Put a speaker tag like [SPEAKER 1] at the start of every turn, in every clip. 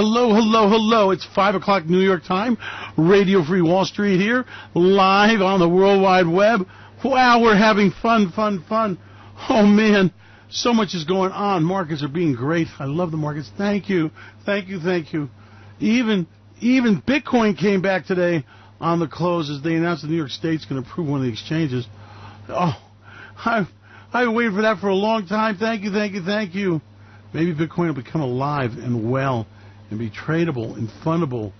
[SPEAKER 1] Hello, hello, hello. It's 5 o'clock New York time. Radio Free Wall Street here, live on the World Wide Web. Wow, we're having fun. Oh, man, so much is going on. Markets are being great. I love the markets. Thank you. Even Bitcoin came back today on the close as they announced the New York State's going to approve one of the exchanges. Oh, I've been waiting for that for a long time. Thank you. Maybe Bitcoin will become alive and well and be tradable and fundable.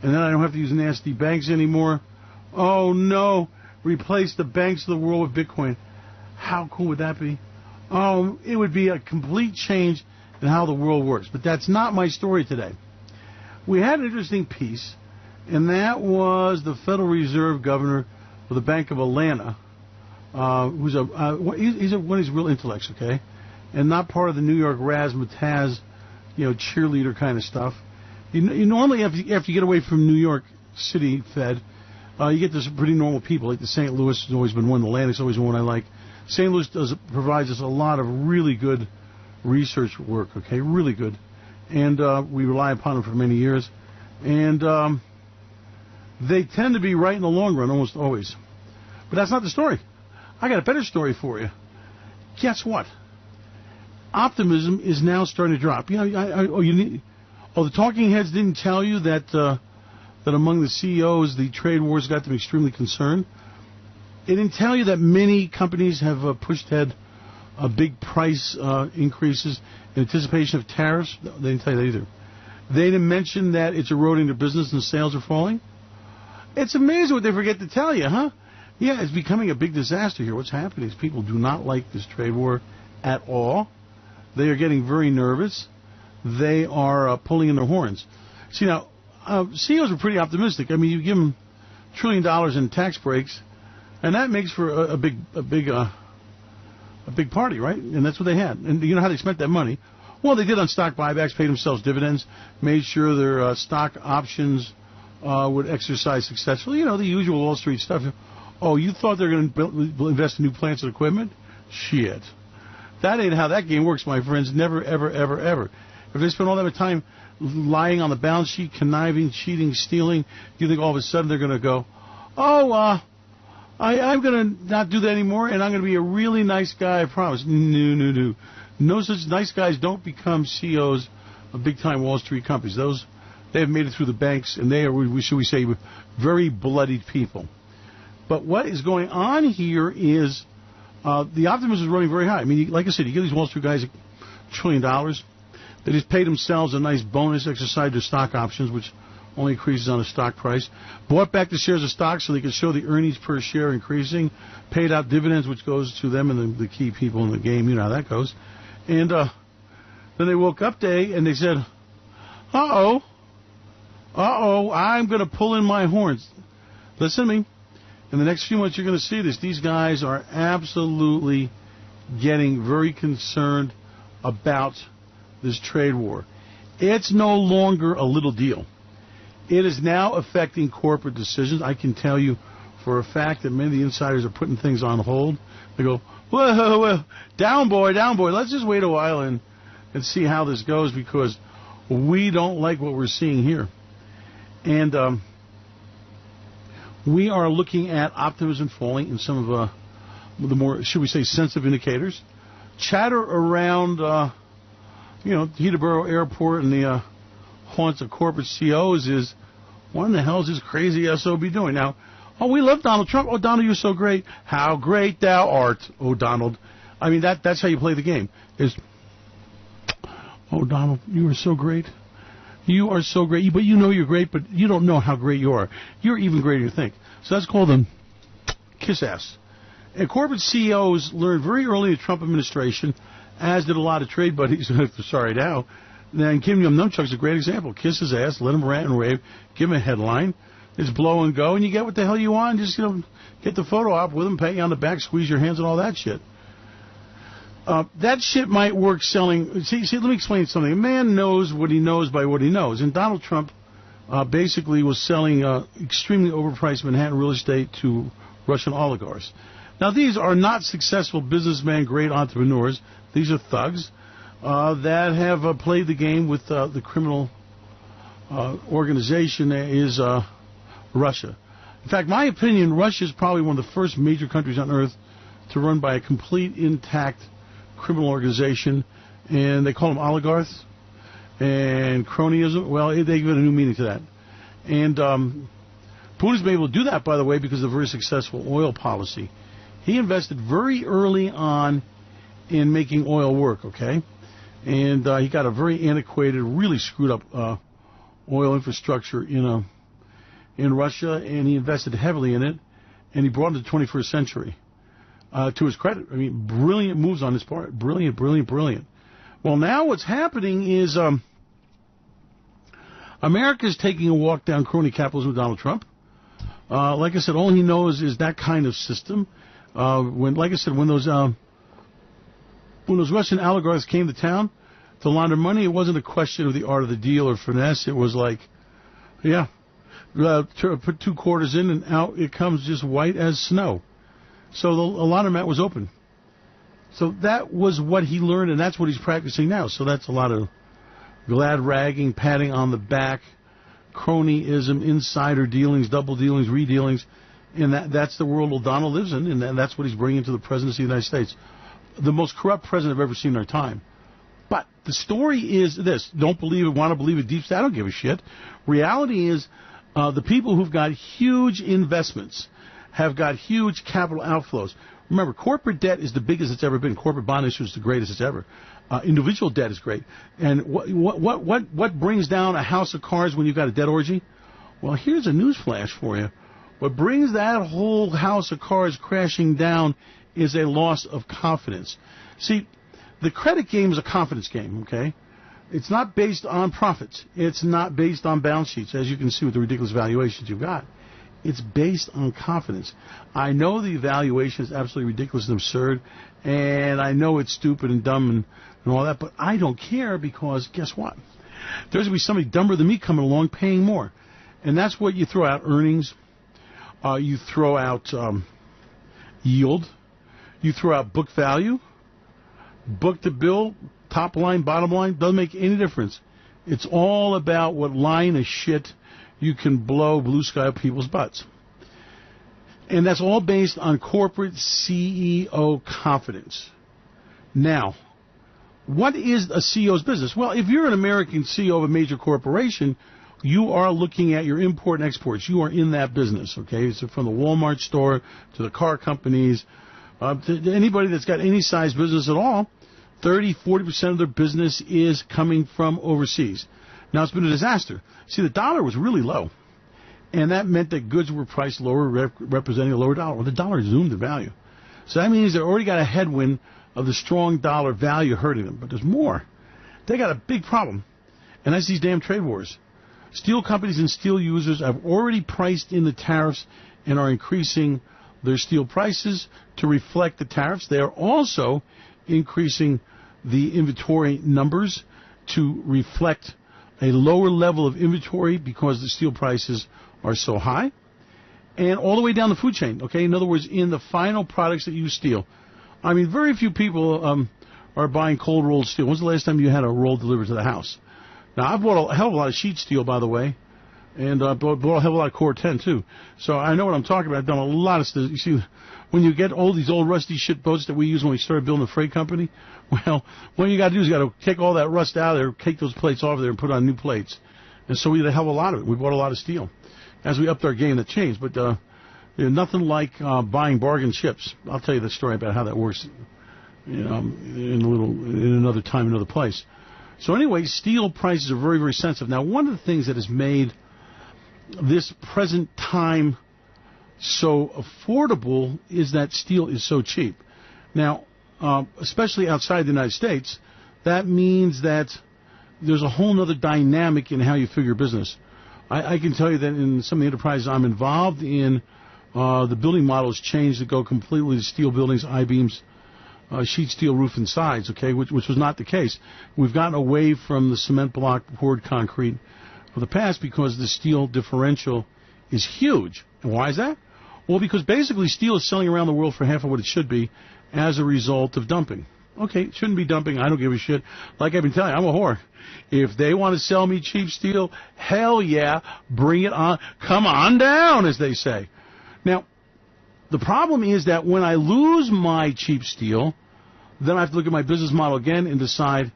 [SPEAKER 1] And then I don't have to use nasty banks anymore. Oh, no. Replace the banks of the world with Bitcoin. How cool would that be? Oh, it would be a complete change in how the world works. But that's not my story today. We had an interesting piece, and that was the Federal Reserve Governor of the Bank of Atlanta, who's he's one of these real intellects, okay? And not part of the New York razzmatazz, cheerleader kind of stuff. You normally, after you get away from New York City Fed, you get this pretty normal people, like the St. Louis has always been one, the Atlantic's always been one I like. St. Louis provides us a lot of really good research work, okay, really good. And we rely upon them for many years. And they tend to be right in the long run, almost always. But that's not the story. I got a better story for you. Guess what? Optimism is now starting to drop. The talking heads didn't tell you that that among the CEOs, the trade wars got them extremely concerned. They didn't tell you that many companies have pushed ahead big price increases in anticipation of tariffs. They didn't tell you that either. They didn't mention that it's eroding their business and sales are falling. It's amazing what they forget to tell you, huh? Yeah, it's becoming a big disaster here. What's happening is people do not like this trade war at all. They are getting very nervous. They are pulling in their horns. See, now, CEOs are pretty optimistic. I mean, you give them $1 trillion in tax breaks, and that makes for a big party, right? And that's what they had. And you know how they spent that money? Well, they did on stock buybacks, paid themselves dividends, made sure their stock options would exercise successfully. The usual Wall Street stuff. Oh, you thought they were going to invest in new plants and equipment? Shit. That ain't how that game works, my friends. Never, ever. If they spend all that time lying on the balance sheet, conniving, cheating, stealing, you think all of a sudden they're going to go, I'm going to not do that anymore, and I'm going to be a really nice guy, I promise. No. No such nice guys don't become CEOs of big-time Wall Street companies. They have made it through the banks, and they are, should we say, very bloodied people. But what is going on here is the optimism is running very high. I mean, like I said, you give these Wall Street guys $1 trillion. They just paid themselves a nice bonus, exercised their stock options, which only increases on the stock price, bought back the shares of stock so they could show the earnings per share increasing, paid out dividends, which goes to them and the key people in the game. You know how that goes. And then they woke up today and they said, I'm going to pull in my horns. Listen to me. In the next few months, you're going to see this. These guys are absolutely getting very concerned about this trade war. It's no longer a little deal. It is now affecting corporate decisions. I can tell you for a fact that many of the insiders are putting things on hold. They go, whoa, down boy. Let's just wait a while and see how this goes because we don't like what we're seeing here. And we are looking at optimism falling in some of the more, should we say, sensitive indicators. Chatter around, Teterboro Airport and the haunts of corporate CEOs is, what in the hell is this crazy SOB doing? Now, we love Donald Trump. Oh, Donald, you're so great. How great thou art, oh, Donald. I mean, that's how you play the game. Oh, Donald, you are so great. You are so great. But you know you're great, but you don't know how great you are. You're even greater than you think. So that's called a kiss ass. And corporate CEOs learned very early in the Trump administration, as did a lot of trade buddies, sorry now, and Kim Jong-Numchuck's a great example. Kiss his ass, let him rant and rave, give him a headline. It's blow and go, and you get what the hell you want. Just, get the photo op with him, pat you on the back, squeeze your hands and all that shit. That shit might work selling. See, let me explain something. A man knows what he knows by what he knows. And Donald Trump basically was selling extremely overpriced Manhattan real estate to Russian oligarchs. Now, these are not successful businessmen, great entrepreneurs. These are thugs that have played the game with the criminal organization is Russia. In fact, my opinion, Russia is probably one of the first major countries on earth to run by a complete, intact criminal organization, and they call them oligarchs and cronyism. Well, they give it a new meaning to that. And Putin's been able to do that, by the way, because of a very successful oil policy. He invested very early on in making oil work, okay? And he got a very antiquated, really screwed up oil infrastructure in Russia, and he invested heavily in it, and he brought it to the 21st century. To his credit, I mean, brilliant moves on his part. Brilliant, brilliant, brilliant. Well, now what's happening is America's taking a walk down crony capitalism with Donald Trump. Like I said, all he knows is that kind of system. When those Russian oligarchs came to town to launder money, it wasn't a question of the art of the deal or finesse. It was like, put 2 quarters in and out it comes just white as snow. So the laundromat was open. So that was what he learned, and that's what he's practicing now. So that's a lot of glad ragging, patting on the back, cronyism, insider dealings, double dealings, redealings, and that's the world O'Donnell lives in, and that's what he's bringing to the presidency of the United States. The most corrupt president I've ever seen in our time. But the story is this. Don't believe it, want to believe it, deep state, I don't give a shit. Reality is the people who've got huge investments have got huge capital outflows. Remember, corporate debt is the biggest it's ever been. Corporate bond issue is the greatest it's ever. Individual debt is great. And what brings down a house of cards when you've got a debt orgy? Well, here's a news flash for you. What brings that whole house of cards crashing down is a loss of confidence. See, the credit game is a confidence game, okay? It's not based on profits. It's not based on balance sheets, as you can see with the ridiculous valuations you've got. It's based on confidence. I know the evaluation is absolutely ridiculous and absurd, and I know it's stupid and dumb and all that, but I don't care because guess what? There's going to be somebody dumber than me coming along paying more. And that's what you throw out: earnings, you throw out yield, you throw out book value, book to bill, top line, bottom line, doesn't make any difference. It's all about what line of shit you can blow blue sky up people's butts. And that's all based on corporate CEO confidence. Now, what is a CEO's business? Well, if you're an American CEO of a major corporation, you are looking at your import and exports. You are in that business, okay? So from the Walmart store to the car companies, to anybody that's got any size business at all, 30-40% of their business is coming from overseas. Now, it's been a disaster. See, the dollar was really low, and that meant that goods were priced lower, representing a lower dollar. Well, the dollar zoomed in value. So that means they already got a headwind of the strong dollar value hurting them. But there's more. They got a big problem, and that's these damn trade wars. Steel companies and steel users have already priced in the tariffs and are increasing their steel prices to reflect the tariffs. They are also increasing the inventory numbers to reflect a lower level of inventory because the steel prices are so high, and all the way down the food chain, okay? In other words, in the final products that use steel. I mean, very few people are buying cold rolled steel. When's the last time you had a roll delivered to the house? Now, I've bought a hell of a lot of sheet steel, by the way, and bought a hell of a lot of Core 10, too. So I know what I'm talking about. I've done a lot of stuff. You see, when you get all these old rusty shit boats that we used when we started building a freight company, well, what you got to do is you got to take all that rust out of there, take those plates off there, and put on new plates. And so we did a hell of a lot of it. We bought a lot of steel. As we upped our game, that changed. But nothing like buying bargain ships. I'll tell you the story about how that works in another time, another place. So anyway, steel prices are very, very sensitive. Now, one of the things that has made this present time so affordable is that steel is so cheap. Now, especially outside the United States, that means that there's a whole other dynamic in how you figure business. I can tell you that in some of the enterprises I'm involved in, the building models changed to go completely to steel buildings, I-beams, sheet steel roof and sides, okay, which was not the case. We've gotten away from the cement block poured concrete of the past because the steel differential is huge. And why is that? Well, because basically steel is selling around the world for half of what it should be as a result of dumping. Okay, shouldn't be dumping. I don't give a shit. Like I've been telling you, I'm a whore. If they want to sell me cheap steel, hell yeah, bring it on. Come on down, as they say. Now, the problem is that when I lose my cheap steel, then I have to look at my business model again and decide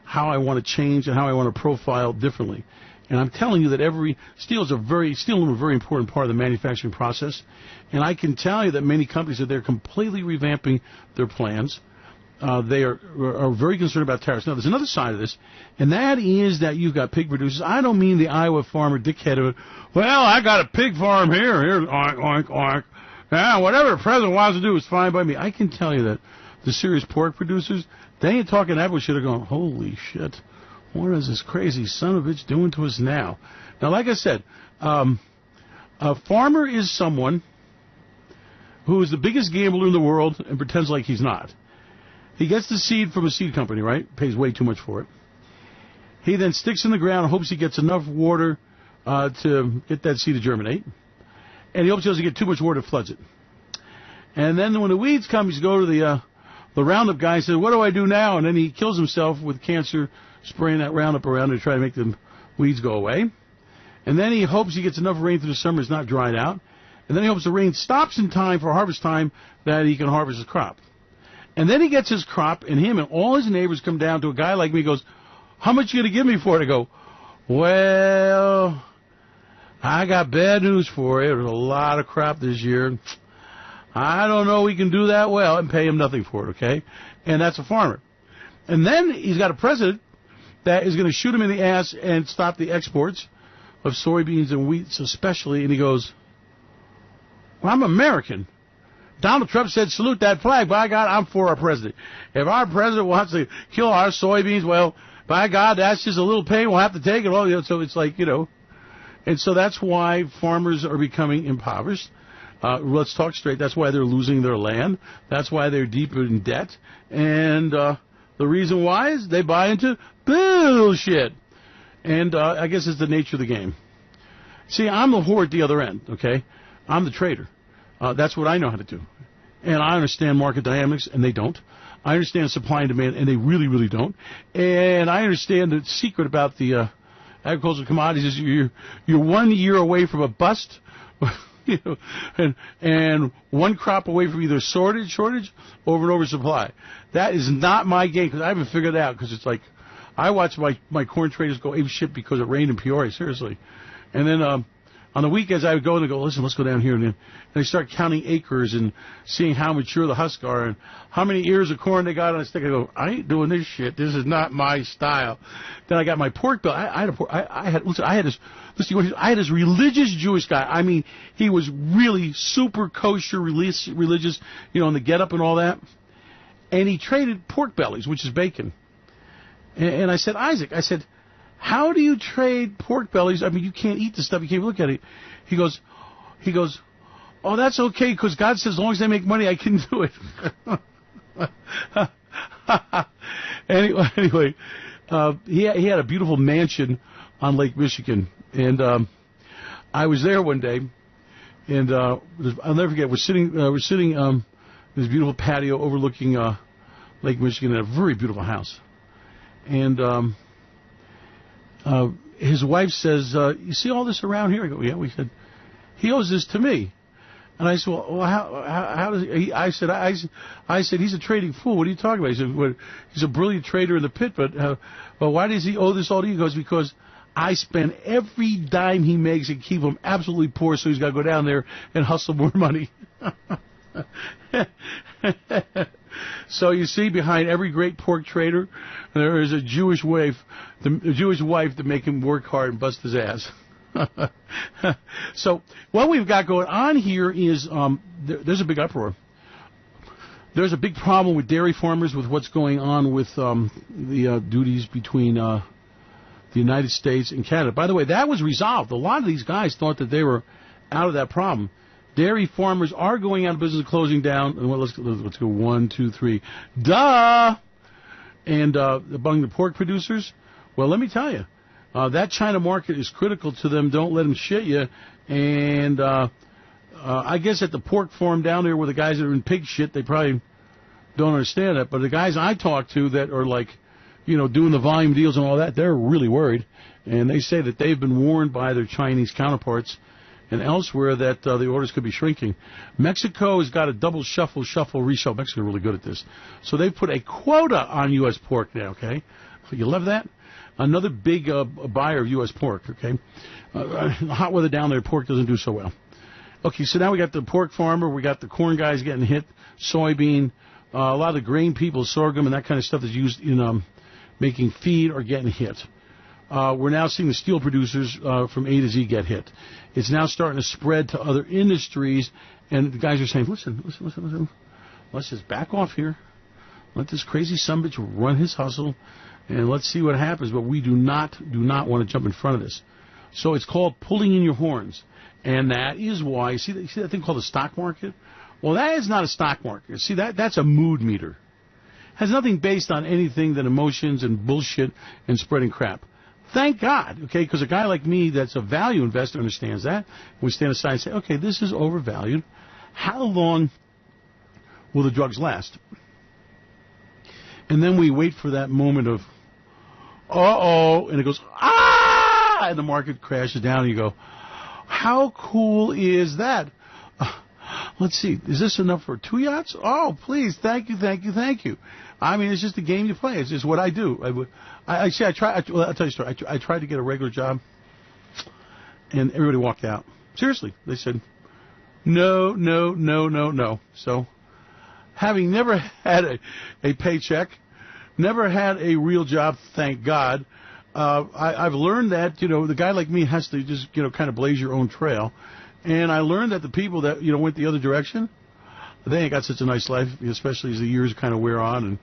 [SPEAKER 1] how I want to change and how I want to profile differently. And I'm telling you that steel is a very important part of the manufacturing process. And I can tell you that many companies they're completely revamping their plans. They are very concerned about tariffs. Now, there's another side of this, and that is that you've got pig producers. I don't mean the Iowa farmer dickhead of it. Well, I got a pig farm here, oink, oink, oink. Yeah, whatever the president wants to do is fine by me. I can tell you that the serious pork producers, they ain't talking that bullshit. They're going, holy shit, what is this crazy son of a bitch doing to us now? Now, like I said, a farmer is someone who is the biggest gambler in the world and pretends like he's not. He gets the seed from a seed company, right? Pays way too much for it. He then sticks in the ground and hopes he gets enough water to get that seed to germinate. And he hopes he doesn't get too much water that floods it. And then when the weeds come, he's go to the Roundup guy and says, what do I do now? And then he kills himself with cancer, spraying that Roundup around to try to make the weeds go away. And then he hopes he gets enough rain through the summer, it's not dried out. And then he hopes the rain stops in time for harvest time that he can harvest his crop. And then he gets his crop, and him and all his neighbors come down to a guy like me. He goes, how much you going to give me for it? I go, well, I got bad news for you. There's a lot of crop this year. I don't know we can do that well, and pay him nothing for it, okay? And that's a farmer. And then he's got a president that is going to shoot him in the ass and stop the exports of soybeans and wheat especially. And he goes, well, I'm American. Donald Trump said, salute that flag. By God, I'm for our president. If our president wants to kill our soybeans, well, by God, that's just a little pain. We'll have to take it all. So it's like, and so that's why farmers are becoming impoverished. Let's talk straight. That's why they're losing their land. That's why they're deep in debt. And the reason why is they buy into bullshit. And I guess it's the nature of the game. See, I'm the whore at the other end, okay? I'm the trader. That's what I know how to do. And I understand market dynamics, and they don't. I understand supply and demand, and they really, really don't. And I understand the secret about the agricultural commodities is you're 1 year away from a bust, and one crop away from either shortage or an oversupply. That is not my game, because I haven't figured it out, because it's like I watch my corn traders go ape shit because it rained in Peoria, seriously. And then on the weekends, I would go and go, listen, let's go down here. And they start counting acres and seeing how mature the husks are and how many ears of corn they got on a stick. I go, I ain't doing this shit. This is not my style. Then I got my pork bill. I had this religious Jewish guy. I mean, he was really super kosher, religious, in the getup and all that. And he traded pork bellies, which is bacon. And I said, Isaac, how do you trade pork bellies? I mean, you can't eat the stuff. You can't look at it. He goes, oh, that's okay, because God says as long as they make money, I can do it. Anyway, he had a beautiful mansion on Lake Michigan. And I was there one day, and I'll never forget, we're sitting in this beautiful patio overlooking Lake Michigan in a very beautiful house. And his wife says, you see all this around here? I go, yeah. We said, he owes this to me. And I said, well, how does he? I said, he's a trading fool. What are you talking about? He said, well, he's a brilliant trader in the pit, but why does he owe this all to you? He goes, because I spend every dime he makes and keep him absolutely poor, so he's got to go down there and hustle more money. So you see, behind every great pork trader, there is a Jewish wife to make him work hard and bust his ass. So what we've got going on here is there's a big uproar. There's a big problem with dairy farmers with what's going on with the duties between the United States and Canada. By the way, that was resolved. A lot of these guys thought that they were out of that problem. Dairy farmers are going out of business, closing down. And let's go 1, 2, 3. Duh! And among the pork producers, well, let me tell you, that China market is critical to them. Don't let them shit you. And I guess at the pork farm down there where the guys that are in pig shit, they probably don't understand that. But the guys I talk to that are like, doing the volume deals and all that, they're really worried. And they say that they've been warned by their Chinese counterparts and elsewhere that the orders could be shrinking. Mexico has got a double shuffle, reshuffle. Mexico is really good at this. So they put a quota on U.S. pork now, okay? You love that? Another big buyer of U.S. pork, okay? Hot weather down there, pork doesn't do so well. Okay, so now we got the pork farmer, we got the corn guys getting hit, soybean, a lot of the grain people, sorghum and that kind of stuff that's used in making feed are getting hit. We're now seeing the steel producers from A to Z get hit. It's now starting to spread to other industries, and the guys are saying, listen. Let's just back off here. Let this crazy sumbitch run his hustle, and let's see what happens. But we do not want to jump in front of this. So it's called pulling in your horns, and that is why. See that thing called the stock market? Well, that is not a stock market. See, that's a mood meter. Has nothing based on anything than emotions and bullshit and spreading crap. Thank God, okay, because a guy like me that's a value investor understands that. We stand aside and say, okay, this is overvalued. How long will the drugs last? And then we wait for that moment of, uh-oh, and it goes, ah, and the market crashes down, and you go, how cool is that? Let's see, is this enough for 2 yachts? Oh, please, thank you. I mean, it's just a game you play. It's just what I do. I'll tell you a story. I tried to get a regular job, and everybody walked out. Seriously, they said, no. So, having never had a paycheck, never had a real job, thank God, I've learned that, the guy like me has to just, kind of blaze your own trail. And I learned that the people that, went the other direction, they ain't got such a nice life, especially as the years kind of wear on.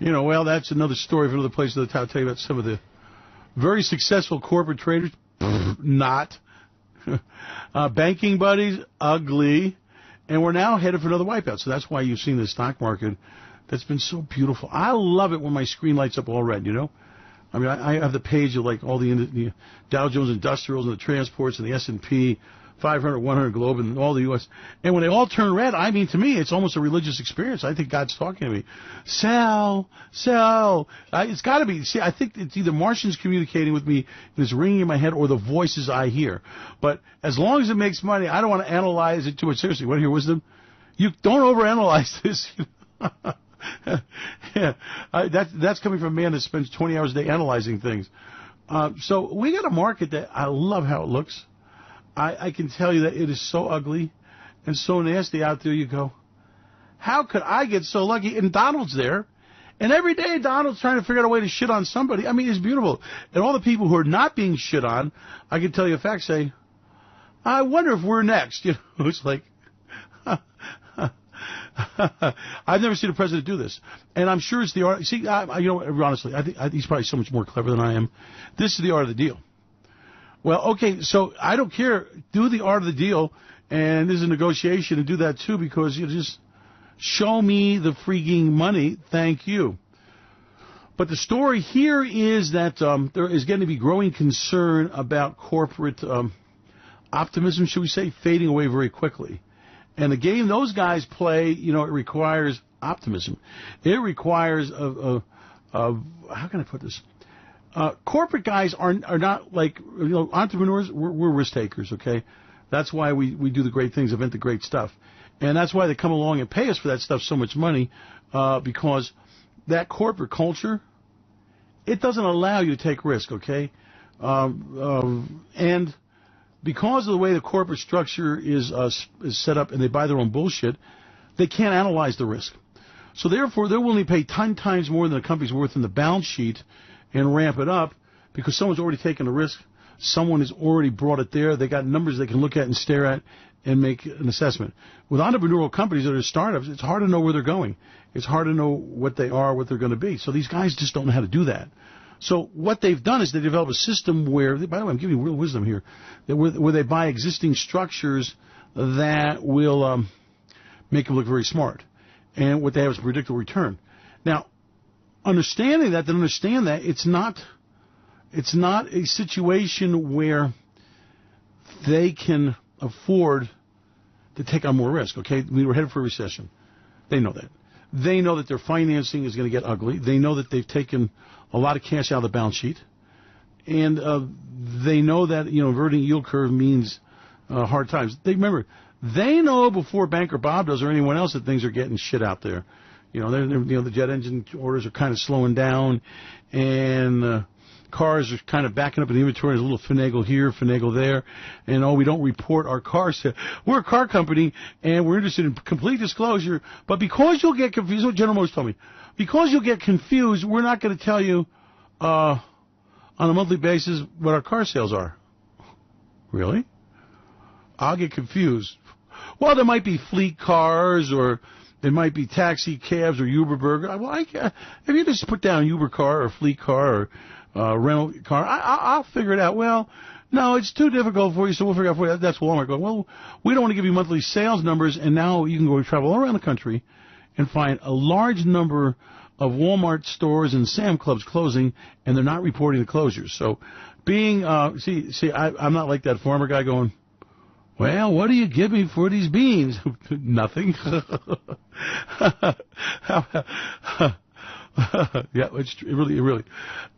[SPEAKER 1] And, well, that's another story for another place. I'll tell you about some of the very successful corporate traders. Not. Banking buddies, ugly. And we're now headed for another wipeout. So that's why you've seen the stock market that's been so beautiful. I love it when my screen lights up all red, I mean, I have the page of, like, all the Dow Jones Industrials and the transports and the S&P 500, 100 Globe, and all the U.S. And when they all turn red, I mean, to me, it's almost a religious experience. I think God's talking to me. Sell. It's got to be. See, I think it's either Martians communicating with me and it's ringing in my head or the voices I hear. But as long as it makes money, I don't want to analyze it too much. Seriously, want to hear wisdom? You don't overanalyze this. Yeah, that's coming from a man that spends 20 hours a day analyzing things. So we got a market that I love how it looks. I can tell you that it is so ugly and so nasty out there. You go, how could I get so lucky? And Donald's there. And every day Donald's trying to figure out a way to shit on somebody. I mean, it's beautiful. And all the people who are not being shit on, I can tell you a fact, say, I wonder if we're next. It's like, I've never seen a president do this. And I'm sure it's the art. See, honestly, I think he's probably so much more clever than I am. This is the art of the deal. Well, okay, so I don't care. Do the art of the deal, and there's a negotiation, and do that too, because you just show me the freaking money. Thank you. But the story here is that there is going to be growing concern about corporate optimism, should we say, fading away very quickly. And the game those guys play, it requires optimism. It requires how can I put this? Corporate guys are not like, entrepreneurs, we're risk takers, okay? That's why we do the great things, invent the great stuff. And that's why they come along and pay us for that stuff so much money, because that corporate culture, it doesn't allow you to take risk, okay? And because of the way the corporate structure is set up and they buy their own bullshit, they can't analyze the risk. So therefore, they're willing to pay 10 times more than the company's worth in the balance sheet and ramp it up because someone's already taken the risk. Someone has already brought it there. They got numbers they can look at and stare at and make an assessment. With entrepreneurial companies that are startups, it's hard to know where they're going. It's hard to know what they are, what they're going to be. So these guys just don't know how to do that. So what they've done is they develop a system where, by the way, I'm giving you real wisdom here, where they buy existing structures that will make them look very smart. And what they have is a predictable return. Now, understand that it's not a situation where they can afford to take on more risk, okay? We were headed for a recession. They know that. They know that their financing is going to get ugly. They know that they've taken a lot of cash out of the balance sheet. And they know that, inverting yield curve means hard times. They know before Banker Bob does or anyone else that things are getting shit out there. The jet engine orders are kind of slowing down, and cars are kind of backing up in the inventory. There's a little finagle here, finagle there, and we don't report our cars. We're a car company, and we're interested in complete disclosure, but because you'll get confused, what General Motors told me, because you'll get confused, we're not going to tell you on a monthly basis what our car sales are. Really? I'll get confused. Well, there might be fleet cars, or it might be taxi cabs or Uber Burger. Well, if you just put down Uber car or fleet car or rental car, I'll figure it out. Well, no, it's too difficult for you, so we'll figure it out for you. That's Walmart going, well, we don't want to give you monthly sales numbers, and now you can go travel all around the country and find a large number of Walmart stores and Sam Clubs closing, and they're not reporting the closures. So I'm not like that farmer guy going, well, what do you give me for these beans? Nothing. Yeah, it's really.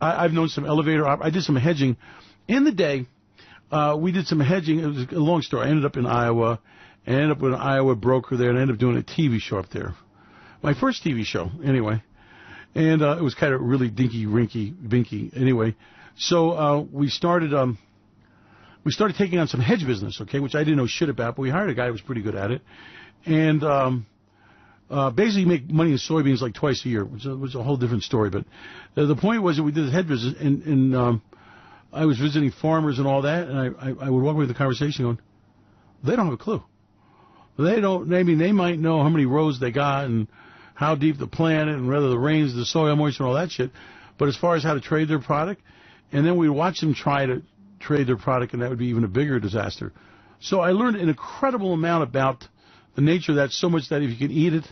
[SPEAKER 1] I've known some elevator. I did some hedging. In the day, we did some hedging. It was a long story. I ended up in Iowa. I ended up with an Iowa broker there, and I ended up doing a TV show up there. My first TV show, anyway. And it was kind of really dinky, rinky, binky. Anyway, so we started taking on some hedge business, okay, which I didn't know shit about, but we hired a guy who was pretty good at it. And basically make money in soybeans like twice a year, which was a whole different story. But the point was that we did this hedge business, and I was visiting farmers and all that, and I would walk away with the conversation going, they don't have a clue. They might know how many rows they got and how deep the plant and whether the rains, the soil moisture, and all that shit. But as far as how to trade their product, and then we'd watch them try to trade their product, and that would be even a bigger disaster. So I learned an incredible amount about the nature of that, so much that if you can eat it,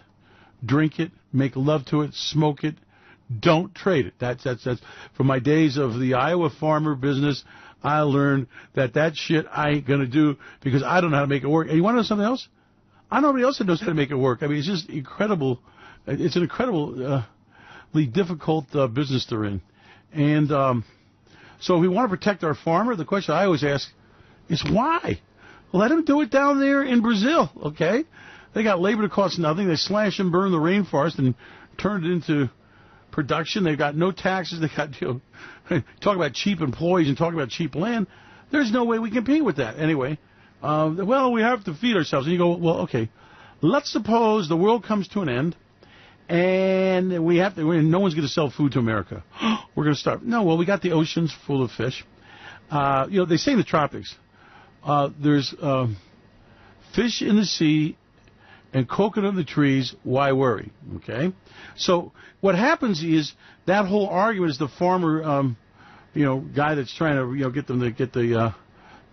[SPEAKER 1] drink it, make love to it, smoke it, don't trade it. That's from my days of the Iowa farmer business. I learned that shit I ain't gonna do because I don't know how to make it work. And you want to know something else? I know nobody else that knows how to make it work. I mean, it's just incredible. It's an incredibly difficult business they're in. And so if we want to protect our farmer, the question I always ask is why? Let them do it down there in Brazil, okay? They got labor that costs nothing. They slash and burn the rainforest and turn it into production. They've got no taxes. They got, talk about cheap employees and talk about cheap land. There's no way we compete with that. Anyway, well, we have to feed ourselves. And you go, well, okay, let's suppose the world comes to an end and no one's going to sell food to America. We're going to starve. No, well, we got the oceans full of fish. They say in the tropics, there's fish in the sea and coconut in the trees. Why worry? Okay. So what happens is that whole argument is the farmer, guy that's trying to, get them to get the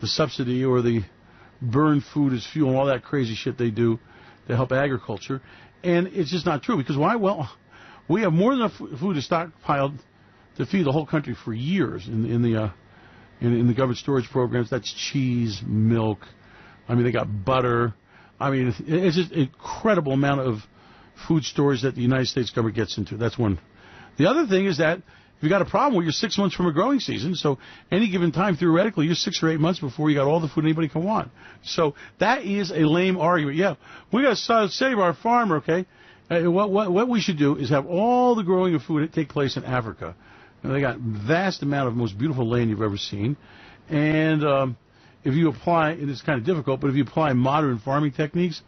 [SPEAKER 1] subsidy or the burn food as fuel and all that crazy shit they do to help agriculture. And it's just not true. Because why? Well, we have more than enough food stockpiled to feed the whole country for years in the government storage programs. That's cheese, milk. I mean, they got butter. I mean, it's just an incredible amount of food storage that the United States government gets into. That's one. The other thing is that if you got a problem, well, you're 6 months from a growing season, so any given time, theoretically, you're 6 or 8 months before you got all the food anybody can want. So that is a lame argument. Yeah, we got to save our farmer, okay? What we should do is have all the growing of food take place in Africa. And they got vast amount of most beautiful land you've ever seen. And if you apply, and it's kind of difficult, but if you apply modern farming techniques,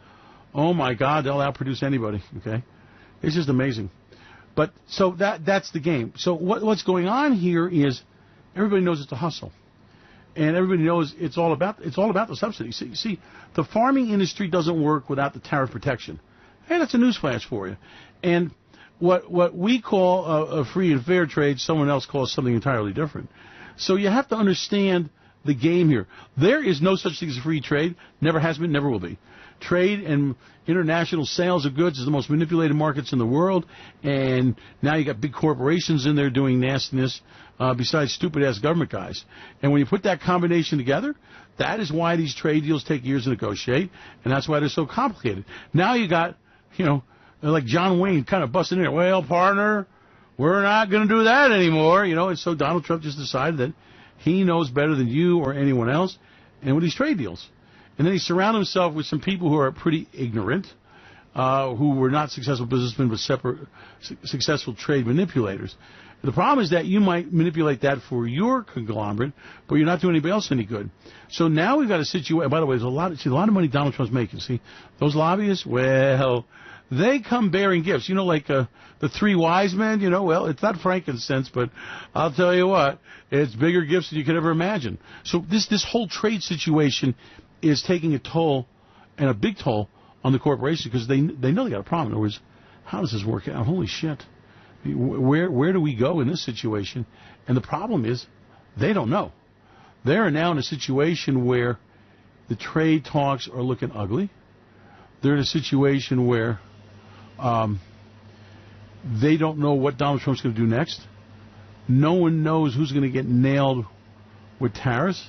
[SPEAKER 1] oh my God, they'll outproduce anybody, okay? It's just amazing. But so that's the game. So what's going on here is everybody knows it's a hustle, and everybody knows it's all about the subsidy. See, the farming industry doesn't work without the tariff protection. Hey, that's a newsflash for you. And what we call a free and fair trade, someone else calls something entirely different. So you have to understand the game here. There is no such thing as free trade. Never has been, never will be. Trade and international sales of goods is the most manipulated markets in the world, and now you got big corporations in there doing nastiness besides stupid-ass government guys. And when you put that combination together, that is why these trade deals take years to negotiate, and that's why they're so complicated. Now you got, like John Wayne kind of busting in there. Well, partner, we're not going to do that anymore, and so Donald Trump just decided that he knows better than you or anyone else, and with these trade deals. And then he surrounded himself with some people who are pretty ignorant, who were not successful businessmen but successful trade manipulators. The problem is that you might manipulate that for your conglomerate, but you're not doing anybody else any good. So now we've got a situation. By the way, there's a lot of money Donald Trump's making. See, those lobbyists, well, they come bearing gifts. Like the three wise men. Well, it's not frankincense, but I'll tell you what, it's bigger gifts than you could ever imagine. So this whole trade situation is taking a toll, and a big toll, on the corporation, because they know they got a problem. In other words, how does this work out? Holy shit. Where do we go in this situation? And the problem is, they don't know. They are now in a situation where the trade talks are looking ugly. They're in a situation where they don't know what Donald Trump's going to do next. No one knows who's going to get nailed with tariffs.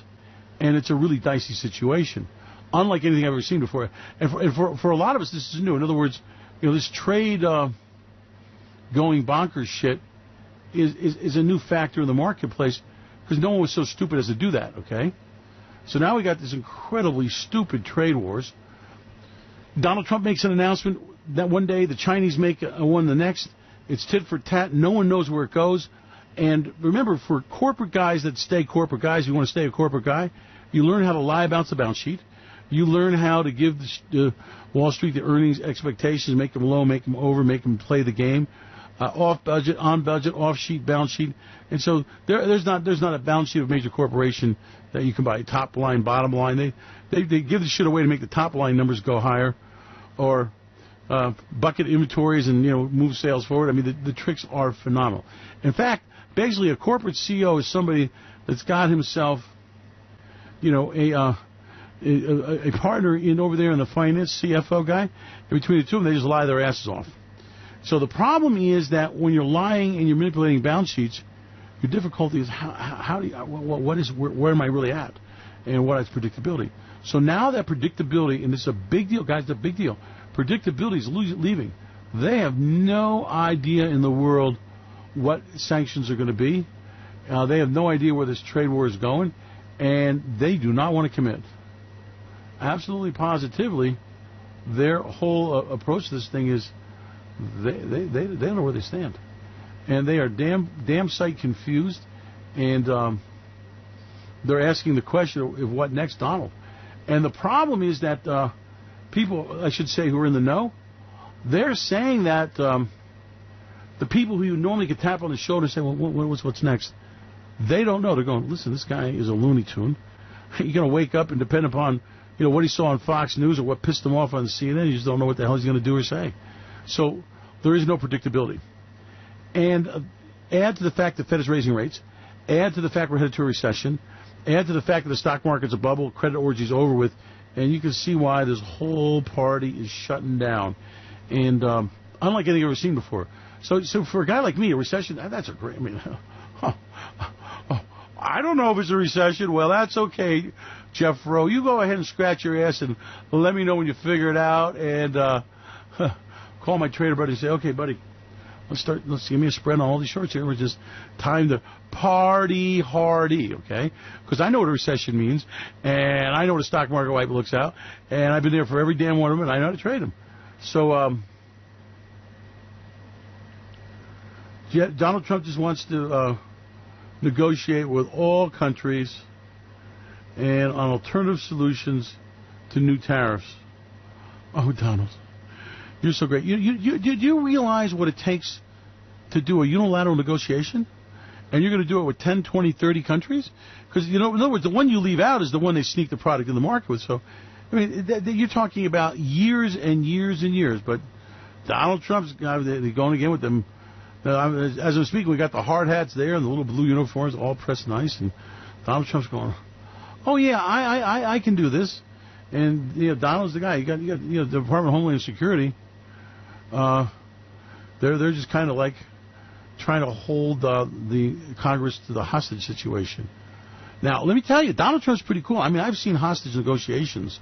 [SPEAKER 1] And it's a really dicey situation, unlike anything I've ever seen before. And for a lot of us, this is new. In other words, this trade going bonkers shit is a new factor in the marketplace, because no one was so stupid as to do that, okay? So now we got this incredibly stupid trade wars. Donald Trump makes an announcement that one day, the Chinese make one the next. It's tit for tat. No one knows where it goes. And remember, for corporate guys that stay corporate guys, you want to stay a corporate guy, you learn how to lie about the balance sheet. You learn how to give Wall Street the earnings expectations, make them low, make them over, make them play the game. Off budget, on budget, off sheet, balance sheet. And so there's not a balance sheet of a major corporation that you can buy top line, bottom line. They give the shit away to make the top line numbers go higher, or bucket inventories and move sales forward. I mean, the tricks are phenomenal. In fact, basically a corporate CEO is somebody that's got himself, a partner in over there in the finance, CFO guy. And between the two of them, they just lie their asses off. So the problem is that when you're lying and you're manipulating balance sheets, your difficulty is how do you, where am I really at, and what is predictability. So now that predictability, and this is a big deal, guys, it's a big deal. Predictability is leaving. They have no idea in the world what sanctions are going to be. They have no idea where this trade war is going, and they do not want to commit. Absolutely, positively, their whole approach to this thing is they don't know where they stand, and they are damn sight confused, and they're asking the question of what next, Donald. And the problem is that people, I should say, who are in the know, they're saying that the people who you normally could tap on the shoulder and say, well, what's next? They don't know. They're going, listen, this guy is a Looney Tune. You're going to wake up and depend upon, what he saw on Fox News or what pissed him off on CNN. You just don't know what the hell he's going to do or say. So there is no predictability. And add to the fact that the Fed is raising rates, add to the fact we're headed to a recession, add to the fact that the stock market's a bubble, credit orgy's over with, and you can see why this whole party is shutting down. And unlike anything I've ever seen before. So for a guy like me, a recession, that's a great, I don't know if it's a recession. Well, that's okay, Jeff Rowe. You go ahead and scratch your ass and let me know when you figure it out, and call my trader buddy and say, okay, buddy, let's give me a spread on all these shorts here. We're just time to party hardy, okay? Because I know what a recession means, and I know what a stock market wipe looks out, and I've been there for every damn one of them, and I know how to trade them. So Donald Trump just wants to negotiate with all countries and on alternative solutions to new tariffs. Oh, Donald, you're so great. Do you realize what it takes to do a unilateral negotiation? And you're going to do it with 10, 20, 30 countries? Because, in other words, the one you leave out is the one they sneak the product in the market with. So, you're talking about years and years and years. But Donald Trump's they're going again with them. As I'm speaking, we got the hard hats there and the little blue uniforms all pressed nice. And Donald Trump's going, oh, yeah, I can do this. And, Donald's the guy. You got the Department of Homeland Security. They're just kind of like trying to hold the Congress to the hostage situation. Now, let me tell you, Donald Trump's pretty cool. I've seen hostage negotiations.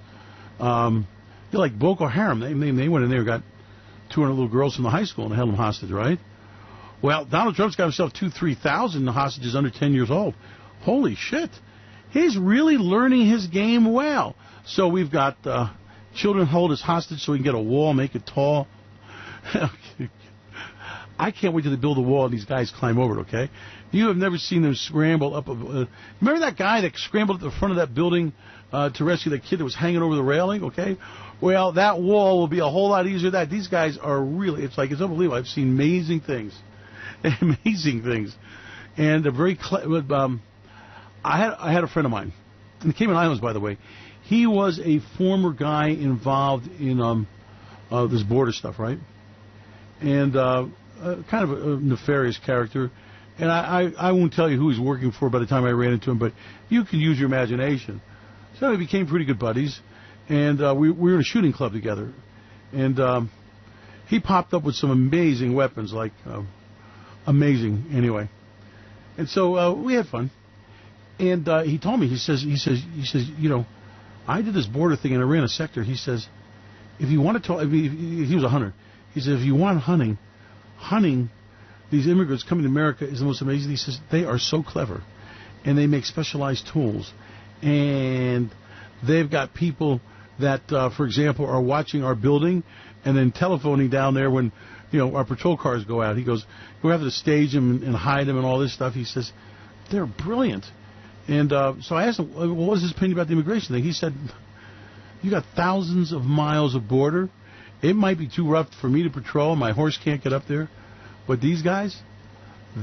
[SPEAKER 1] They're like Boko Haram. They went in there and got 200 little girls from the high school and held them hostage, right? Well, Donald Trump's got himself 3,000 hostages under 10 years old. Holy shit. He's really learning his game well. So we've got children hold as hostage so we can get a wall, make it tall. I can't wait till they build a wall and these guys climb over it, okay? You have never seen them scramble up. Remember that guy that scrambled at the front of that building to rescue that kid that was hanging over the railing, okay? Well, that wall will be a whole lot easier than that. These guys are really, it's unbelievable. I've seen amazing things. Amazing things. And they're very I had a friend of mine in the Cayman Islands, by the way. He was a former guy involved in this border stuff, right? And kind of a nefarious character. And I won't tell you who he's working for by the time I ran into him, but you can use your imagination. So we became pretty good buddies, and we were in a shooting club together. And he popped up with some amazing weapons, like amazing anyway. And so we had fun. And he told me, he says, you know, I did this border thing and I ran a sector. He says, if you want to talk, he was a hunter. He said, if you want hunting, these immigrants coming to America is the most amazing. He says, they are so clever, and they make specialized tools. And they've got people that, for example, are watching our building and then telephoning down there when, you know, our patrol cars go out. He goes, we have to stage them and hide them and all this stuff. He says, they're brilliant. And so I asked him, what was his opinion about the immigration thing? He said, you got thousands of miles of border. It might be too rough for me to patrol. My horse can't get up there. But these guys,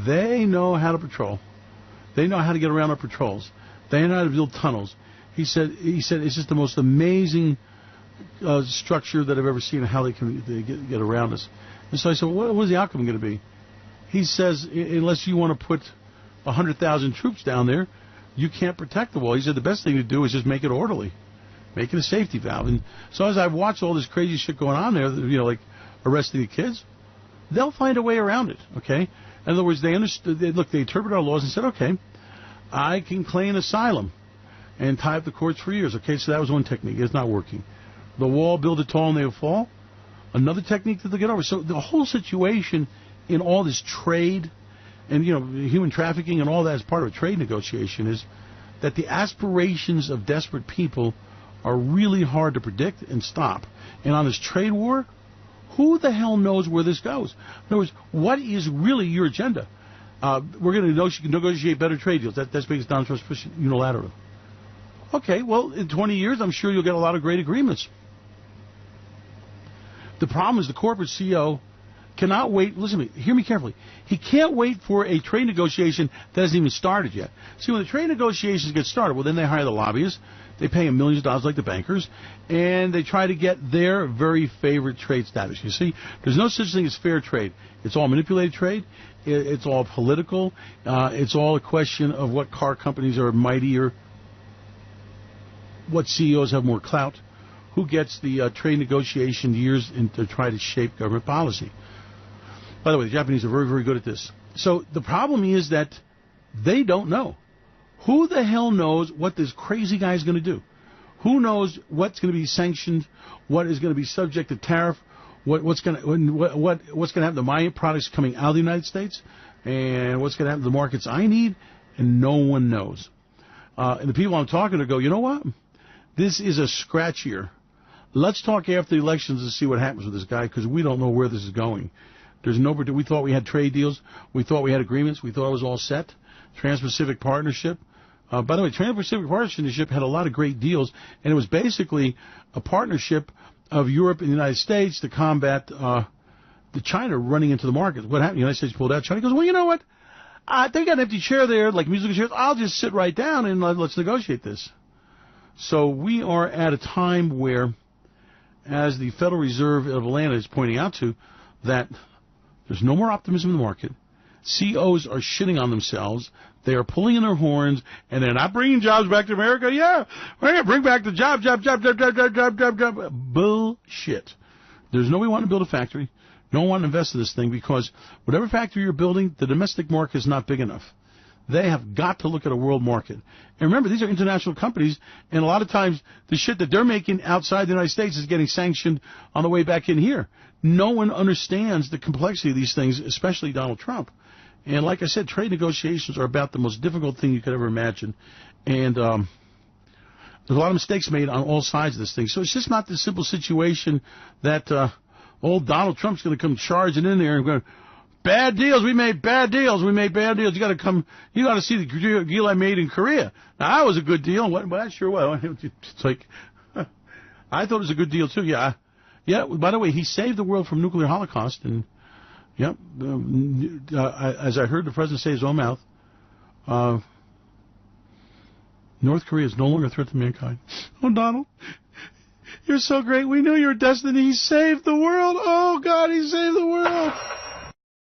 [SPEAKER 1] they know how to patrol. They know how to get around our patrols. They know how to build tunnels. He said it's just the most amazing structure that I've ever seen of how they can get around us. And so I said, what is the outcome going to be? He says, unless you want to put 100,000 troops down there, you can't protect the wall. He said the best thing to do is just make it orderly. Make it a safety valve. And so as I've watched all this crazy shit going on there, you know, like arresting the kids, they'll find a way around it, okay? In other words, they understood. They interpreted our laws and said, okay, I can claim asylum and tie up the courts for years. Okay, so that was one technique. It's not working. The wall, build it tall and they'll fall. Another technique that they'll get over. So the whole situation in all this trade and, you know, human trafficking and all that as part of a trade negotiation is that the aspirations of desperate people are really hard to predict and stop. And on this trade war, who the hell knows where this goes? In other words, what is really your agenda? We're going to negotiate better trade deals. That's because Donald Trump's pushing unilateral. Okay, well, in 20 years, I'm sure you'll get a lot of great agreements. The problem is the corporate CEO cannot wait. Listen to me. Hear me carefully. He can't wait for a trade negotiation that hasn't even started yet. See, when the trade negotiations get started, well, then they hire the lobbyists. They pay them millions of dollars like the bankers, and they try to get their very favorite trade status. You see, there's no such thing as fair trade. It's all manipulated trade. It's all political. It's all a question of what car companies are mightier, what CEOs have more clout, who gets the trade negotiation years to try to shape government policy. By the way, the Japanese are very, very good at this. So the problem is that they don't know. Who the hell knows what this crazy guy is going to do? Who knows what's going to be sanctioned, what is going to be subject to tariff, what's going to happen to my products coming out of the United States, and what's going to happen to the markets I need, and no one knows. And the people I'm talking to go, you know what? This is a scratch year. Let's talk after the elections and see what happens with this guy, because we don't know where this is going. We thought we had trade deals. We thought we had agreements. We thought it was all set. Trans-Pacific Partnership. By the way, Trans-Pacific Partnership had a lot of great deals, and it was basically a partnership of Europe and the United States to combat the China running into the market. What happened? The United States pulled out. China goes, well, you know what? They got an empty chair there, like musical chairs. I'll just sit right down and let's negotiate this. So we are at a time where, as the Federal Reserve of Atlanta is pointing out to, that there's no more optimism in the market. CEOs are shitting on themselves. They are pulling in their horns, and they're not bringing jobs back to America. Yeah, we're going to bring back the job. Bullshit. There's nobody wanting to build a factory. No one wants to invest in this thing because whatever factory you're building, the domestic market is not big enough. They have got to look at a world market. And remember, these are international companies, and a lot of times the shit that they're making outside the United States is getting sanctioned on the way back in here. No one understands the complexity of these things, especially Donald Trump. And like I said, trade negotiations are about the most difficult thing you could ever imagine. And there's a lot of mistakes made on all sides of this thing. So it's just not the simple situation that old Donald Trump's going to come charging in there and going, bad deals, we made bad deals, we made bad deals. You got to see the deal I made in Korea. Now, that was a good deal. Well, that sure was. It's like, I thought it was a good deal, too. Yeah. Yeah, by the way, he saved the world from nuclear holocaust. And, yep, as I heard the president say his own mouth, North Korea is no longer a threat to mankind. Oh, Donald, you're so great. We knew your destiny. He saved the world. Oh, God, he saved the world.